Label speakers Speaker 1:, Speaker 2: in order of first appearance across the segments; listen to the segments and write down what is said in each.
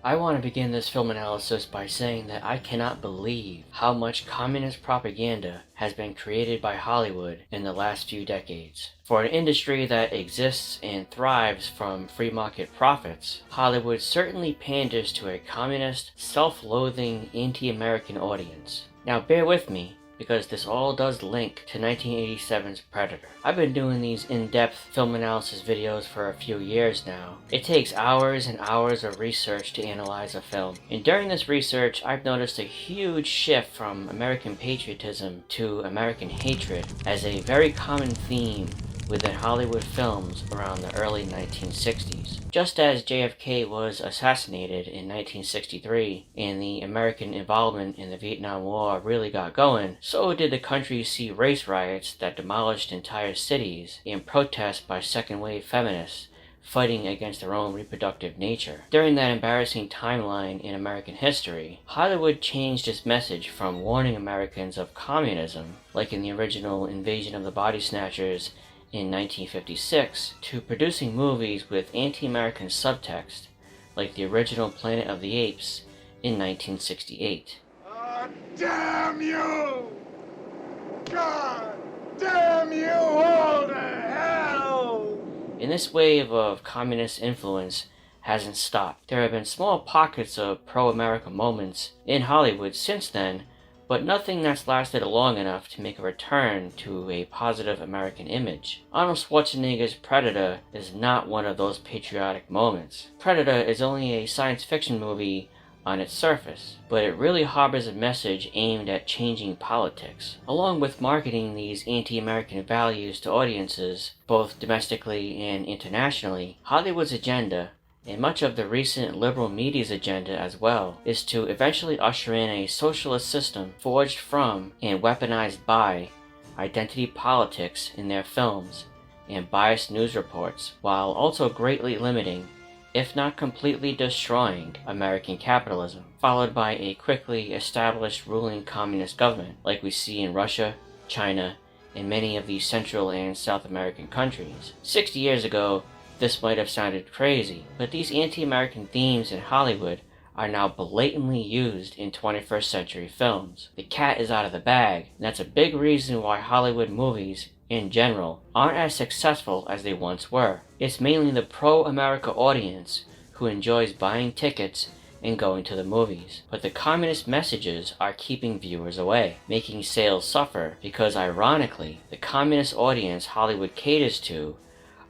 Speaker 1: I want to begin this film analysis by saying that I cannot believe how much communist propaganda has been created by Hollywood in the last few decades. For an industry that exists and thrives from free market profits, Hollywood certainly panders to a communist, self-loathing, anti-American audience. Now bear with me, because this all does link to 1987's Predator. I've been doing these in-depth film analysis videos for a few years now. It takes hours and hours of research to analyze a film. And during this research, I've noticed a huge shift from American patriotism to American hatred as a very common theme within Hollywood films around the early 1960s. Just as JFK was assassinated in 1963 and the American involvement in the Vietnam War really got going, so did the country see race riots that demolished entire cities and protests by second-wave feminists fighting against their own reproductive nature. During that embarrassing timeline in American history, Hollywood changed its message from warning Americans of communism, like in the original Invasion of the Body Snatchers in 1956, to producing movies with anti-American subtext, like the original Planet of the Apes in 1968.
Speaker 2: Oh, damn you! God damn you all to hell!
Speaker 1: And this wave of communist influence hasn't stopped. There have been small pockets of pro-America moments in Hollywood since then, but nothing that's lasted long enough to make a return to a positive American image. Arnold Schwarzenegger's Predator is not one of those patriotic moments. Predator is only a science fiction movie on its surface, but it really harbors a message aimed at changing politics. Along with marketing these anti-American values to audiences, both domestically and internationally, Hollywood's agenda, and much of the recent liberal media's agenda as well, is to eventually usher in a socialist system forged from and weaponized by identity politics in their films and biased news reports, while also greatly limiting, if not completely destroying, American capitalism, followed by a quickly established ruling communist government like we see in Russia, China, and many of the Central and South American countries. 60 years ago, this might have sounded crazy, but these anti-American themes in Hollywood are now blatantly used in 21st century films. The cat is out of the bag, and that's a big reason why Hollywood movies, in general, aren't as successful as they once were. It's mainly the pro-America audience who enjoys buying tickets and going to the movies. But the communist messages are keeping viewers away, making sales suffer because, ironically, the communist audience Hollywood caters to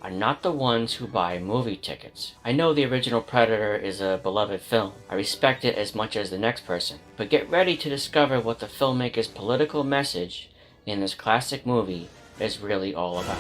Speaker 1: are not the ones who buy movie tickets. I know the original Predator is a beloved film. I respect it as much as the next person. But get ready to discover what the filmmaker's political message in this classic movie is really all about.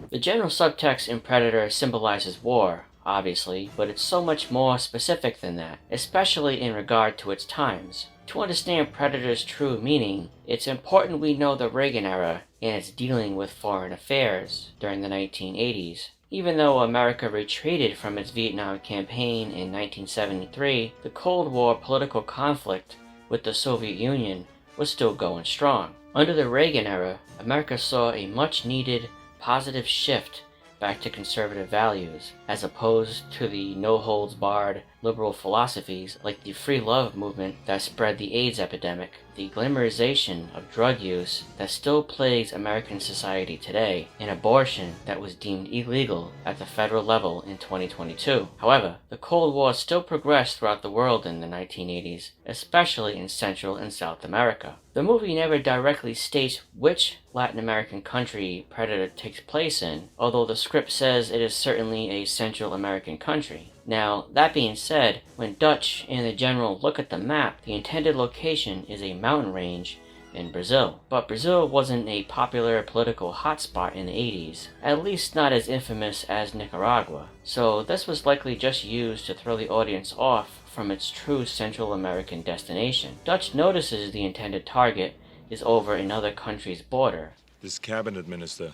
Speaker 1: The general subtext in Predator symbolizes war, obviously, but it's so much more specific than that, especially in regard to its times. To understand Predator's true meaning, it's important we know the Reagan era and its dealing with foreign affairs during the 1980s. Even though America retreated from its Vietnam campaign in 1973, the Cold War political conflict with the Soviet Union was still going strong. Under the Reagan era, America saw a much-needed positive shift back to conservative values, as opposed to the no-holds-barred liberal philosophies like the free love movement that spread the AIDS epidemic, the glamorization of drug use that still plagues American society today, and abortion that was deemed illegal at the federal level in 2022. However, the Cold War still progressed throughout the world in the 1980s, especially in Central and South America. The movie never directly states which Latin American country Predator takes place in, although the script says it is certainly a Central American country. Now, that being said, when Dutch and the General look at the map, the intended location is a mountain range in Brazil. But Brazil wasn't a popular political hotspot in the 80s, at least not as infamous as Nicaragua, so this was likely just used to throw the audience off from its true Central American destination. Dutch notices the intended target is over another country's border.
Speaker 3: This cabinet minister,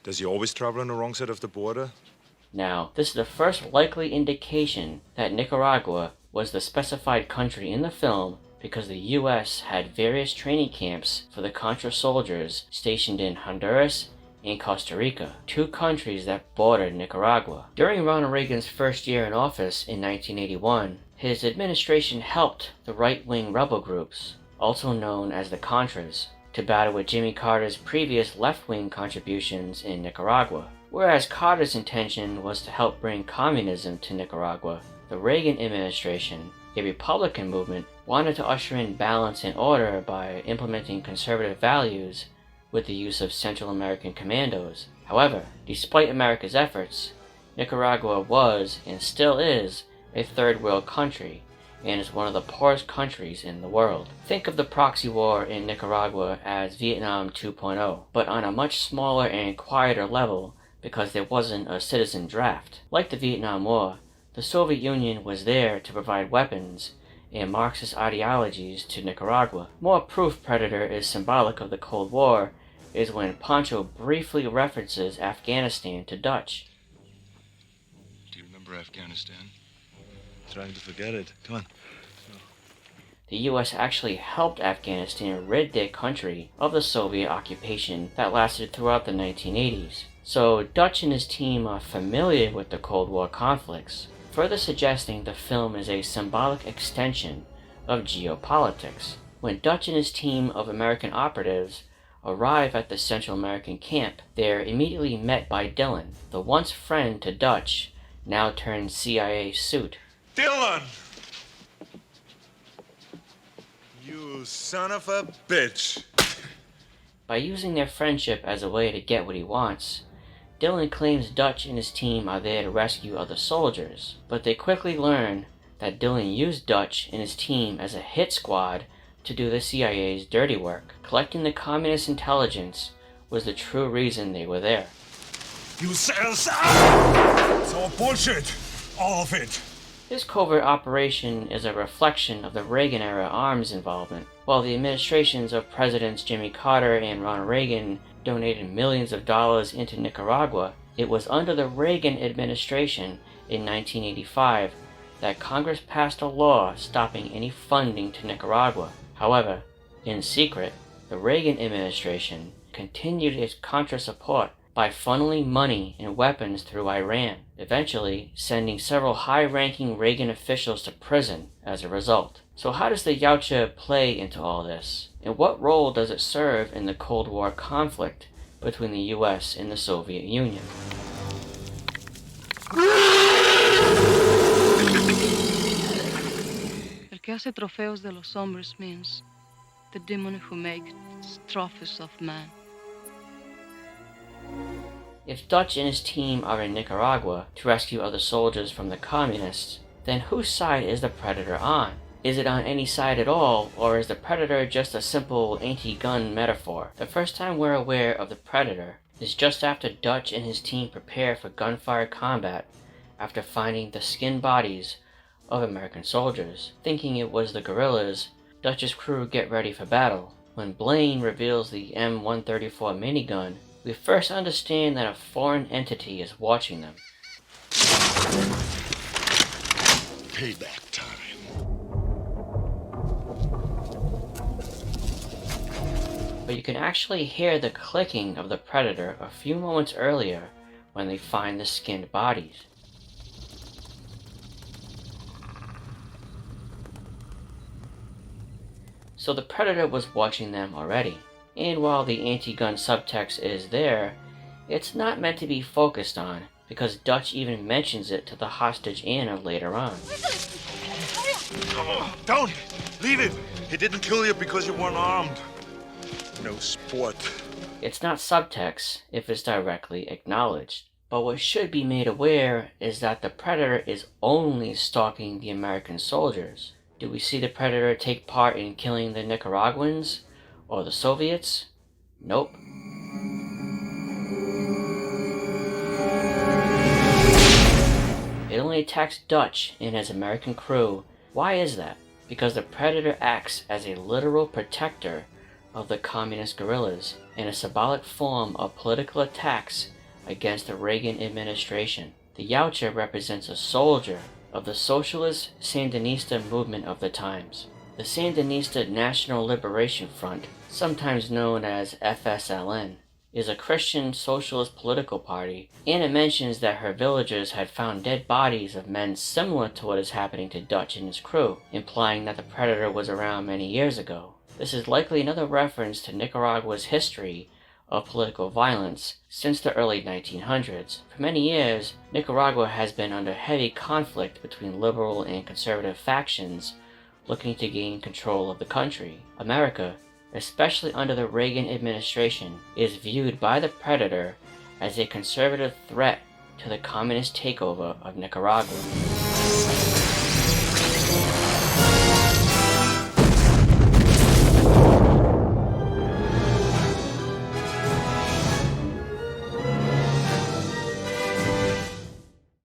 Speaker 3: does he always travel on the wrong side of the border?
Speaker 1: Now, this is the first likely indication that Nicaragua was the specified country in the film because the US had various training camps for the Contra soldiers stationed in Honduras and Costa Rica, two countries that bordered Nicaragua. During Ronald Reagan's first year in office in 1981, his administration helped the right-wing rebel groups, also known as the Contras, to battle with Jimmy Carter's previous left-wing contributions in Nicaragua. Whereas Carter's intention was to help bring communism to Nicaragua, the Reagan administration, a Republican movement, wanted to usher in balance and order by implementing conservative values with the use of Central American commandos. However, despite America's efforts, Nicaragua was, and still is, a third world country, and is one of the poorest countries in the world. Think of the proxy war in Nicaragua as Vietnam 2.0, but on a much smaller and quieter level because there wasn't a citizen draft. Like the Vietnam War, the Soviet Union was there to provide weapons and Marxist ideologies to Nicaragua. More proof Predator is symbolic of the Cold War is when Pancho briefly references Afghanistan to Dutch.
Speaker 3: Do you remember Afghanistan? Trying to forget it. Come on.
Speaker 1: The US actually helped Afghanistan rid their country of the Soviet occupation that lasted throughout the 1980s. So Dutch and his team are familiar with the Cold War conflicts, further suggesting the film is a symbolic extension of geopolitics. When Dutch and his team of American operatives arrive at the Central American camp, they're immediately met by Dylan, the once friend to Dutch, now turned CIA suit.
Speaker 3: Dylan! You son of a bitch!
Speaker 1: By using their friendship as a way to get what he wants, Dylan claims Dutch and his team are there to rescue other soldiers, but they quickly learn that Dylan used Dutch and his team as a hit squad to do the CIA's dirty work. Collecting the communist intelligence was the true reason they were there.
Speaker 3: You set us up! It's all bullshit! All of it!
Speaker 1: This covert operation is a reflection of the Reagan-era arms involvement. While the administrations of Presidents Jimmy Carter and Ronald Reagan donated millions of dollars into Nicaragua, it was under the Reagan administration in 1985 that Congress passed a law stopping any funding to Nicaragua. However, in secret, the Reagan administration continued its Contra support by funneling money and weapons through Iran, eventually sending several high-ranking Reagan officials to prison as a result. So how does the Yautja play into all this? And what role does it serve in the Cold War conflict between the US and the Soviet Union?
Speaker 4: El que hace trofeos de los hombres means the demon who makes trophies of man.
Speaker 1: If Dutch and his team are in Nicaragua to rescue other soldiers from the communists, then whose side is the Predator on? Is it on any side at all, or is the Predator just a simple anti-gun metaphor? The first time we're aware of the Predator is just after Dutch and his team prepare for gunfire combat after finding the skinned bodies of American soldiers. Thinking it was the guerrillas, Dutch's crew get ready for battle. When Blaine reveals the M134 minigun, we first understand that a foreign entity is watching them.
Speaker 3: Payback time.
Speaker 1: But you can actually hear the clicking of the Predator a few moments earlier when they find the skinned bodies. So the Predator was watching them already. And while the anti-gun subtext is there, it's not meant to be focused on, because Dutch even mentions it to the hostage Anna later on.
Speaker 3: Don't! Leave it! He didn't kill you because you weren't armed. No sport.
Speaker 1: It's not subtext if it's directly acknowledged. But what should be made aware is that the Predator is only stalking the American soldiers. Do we see the Predator take part in killing the Nicaraguans? Or the Soviets? Nope. It only attacks Dutch and his American crew Why is that? Because the Predator acts as a literal protector of the communist guerrillas in a symbolic form of political attacks against the Reagan administration. The Yautja represents a soldier of the socialist Sandinista movement of the times. The Sandinista National Liberation Front, sometimes known as FSLN, is a Christian socialist political party, and it mentions that her villagers had found dead bodies of men similar to what is happening to Dutch and his crew, implying that the Predator was around many years ago. This is likely another reference to Nicaragua's history of political violence since the early 1900s. For many years, Nicaragua has been under heavy conflict between liberal and conservative factions looking to gain control of the country. America, especially under the Reagan administration, is viewed by the Predator as a conservative threat to the communist takeover of Nicaragua.